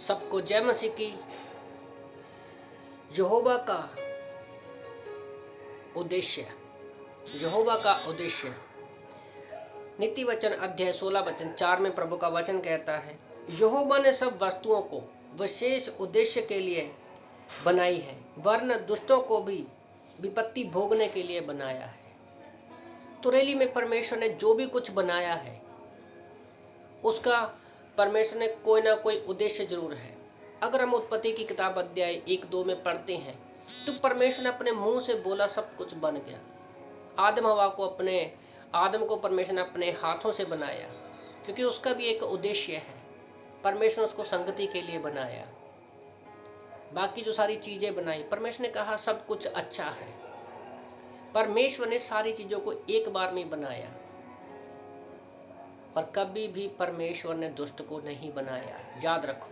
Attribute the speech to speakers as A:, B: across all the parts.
A: सबको जय मसीह की। यहोवा का उद्देश्य, यहोवा का उद्देश्य। नीति वचन अध्याय 16 वचन 4 में प्रभु का वचन कहता है, यहोवा ने सब वस्तुओं को विशेष उद्देश्य के लिए बनाई है, वरन दुष्टों को भी विपत्ति भोगने के लिए बनाया है। तो रेली में परमेश्वर ने जो भी कुछ बनाया है उसका परमेश्वर ने कोई ना कोई उद्देश्य जरूर है। अगर हम उत्पत्ति की किताब अध्याय 1-2 में पढ़ते हैं तो परमेश्वर ने अपने मुंह से बोला, सब कुछ बन गया। आदम को परमेश्वर ने अपने हाथों से बनाया, क्योंकि उसका भी एक उद्देश्य है। परमेश्वर ने उसको संगति के लिए बनाया। बाकी जो सारी चीज़ें बनाई, परमेश्वर ने कहा सब कुछ अच्छा है। परमेश्वर ने सारी चीज़ों को एक बार में बनाया, पर कभी भी परमेश्वर ने दुष्ट को नहीं बनाया। याद रखो,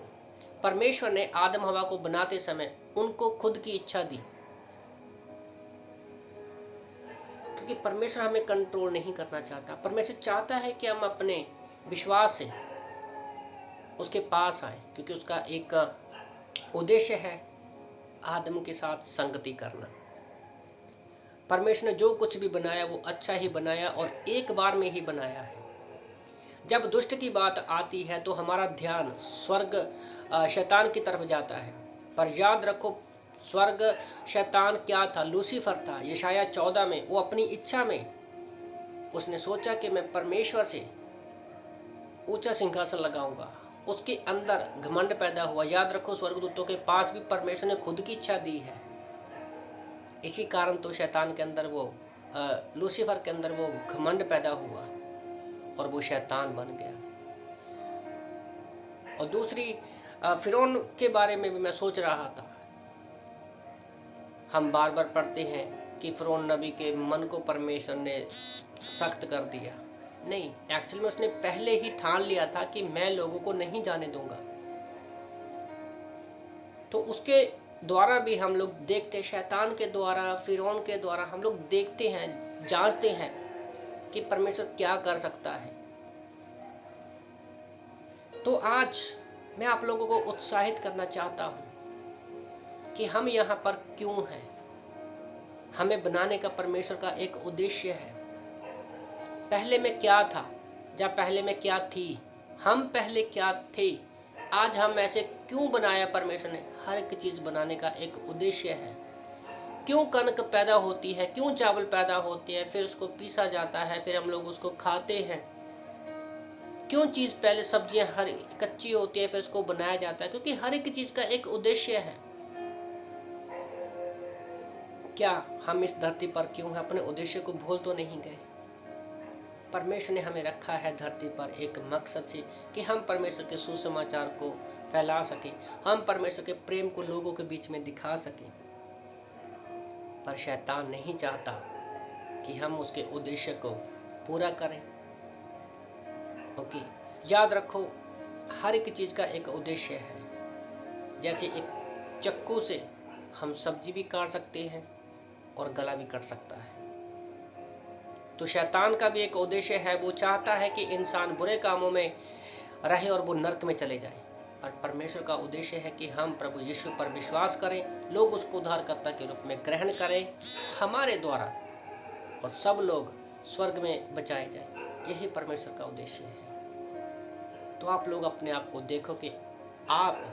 A: परमेश्वर ने आदम हवा को बनाते समय उनको खुद की इच्छा दी, क्योंकि परमेश्वर हमें कंट्रोल नहीं करना चाहता। परमेश्वर चाहता है कि हम अपने विश्वास से उसके पास आए, क्योंकि उसका एक उद्देश्य है आदम के साथ संगति करना। परमेश्वर ने जो कुछ भी बनाया वो अच्छा ही बनाया और एक बार में ही बनाया है। जब दुष्ट की बात आती है तो हमारा ध्यान स्वर्ग शैतान की तरफ जाता है, पर याद रखो स्वर्ग शैतान क्या था? लूसीफर था। यशाया 14 में वो अपनी इच्छा में उसने सोचा कि मैं परमेश्वर से ऊंचा सिंहासन लगाऊंगा। उसके अंदर घमंड पैदा हुआ। याद रखो, स्वर्गदूतों के पास भी परमेश्वर ने खुद की इच्छा दी है। इसी कारण तो शैतान के अंदर वो लूसीफर के अंदर वो घमंड पैदा हुआ और वो शैतान बन गया। और दूसरी फिरौन के बारे में भी मैं सोच रहा था। हम बार बार पढ़ते हैं कि फिरौन नबी के मन को परमेश्वर ने सख्त कर दिया। नहीं, एक्चुअली में उसने पहले ही ठान लिया था कि मैं लोगों को नहीं जाने दूंगा। तो उसके द्वारा भी हम लोग देखते, शैतान के द्वारा, फिरौन के द्वारा हम लोग देखते हैं, जांचते हैं कि परमेश्वर क्या कर सकता है। तो आज मैं आप लोगों को उत्साहित करना चाहता हूँ कि हम यहाँ पर क्यों हैं। हमें बनाने का परमेश्वर का एक उद्देश्य है। पहले मैं क्या था, जब पहले मैं क्या थी, हम पहले क्या थे, आज हम ऐसे क्यों बनाया परमेश्वर ने। हर एक चीज़ बनाने का एक उद्देश्य है। क्यों कणक पैदा होती है, क्यों चावल पैदा होते हैं, फिर उसको पीसा जाता है, फिर हम लोग उसको खाते हैं। क्यों चीज़ पहले सब्जियां हरी कच्ची होती है फिर उसको बनाया जाता है, क्योंकि हर एक चीज़ का एक उद्देश्य है। क्या हम इस धरती पर क्यों हैं? अपने उद्देश्य को भूल तो नहीं गए। परमेश्वर ने हमें रखा है धरती पर एक मकसद से कि हम परमेश्वर के सुसमाचार को फैला सकें, हम परमेश्वर के प्रेम को लोगों के बीच में दिखा सकें। पर शैतान नहीं चाहता कि हम उसके उद्देश्य को पूरा करें। ओके, याद रखो, हर एक चीज़ का एक उद्देश्य है। जैसे एक चाकू से हम सब्जी भी काट सकते हैं और गला भी कट सकता है। तो शैतान का भी एक उद्देश्य है। वो चाहता है कि इंसान बुरे कामों में रहे और वो नर्क में चले जाए। पर परमेश्वर का उद्देश्य है कि हम प्रभु यीशु पर विश्वास करें, लोग उसको उद्धारकर्ता के रूप में ग्रहण करें हमारे द्वारा, और सब लोग स्वर्ग में बचाए जाएं। यही परमेश्वर का उद्देश्य है। तो आप लोग अपने आप को देखो कि आप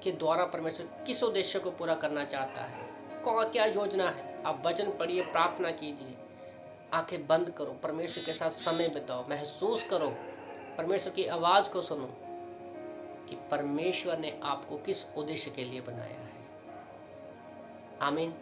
A: के द्वारा परमेश्वर किस उद्देश्य को पूरा करना चाहता है, क्या योजना है। आप वचन पढ़िए, प्रार्थना कीजिए, आंखें बंद करो, परमेश्वर के साथ समय बिताओ, महसूस करो, परमेश्वर की आवाज़ को सुनो कि परमेश्वर ने आपको किस उद्देश्य के लिए बनाया है। आमीन।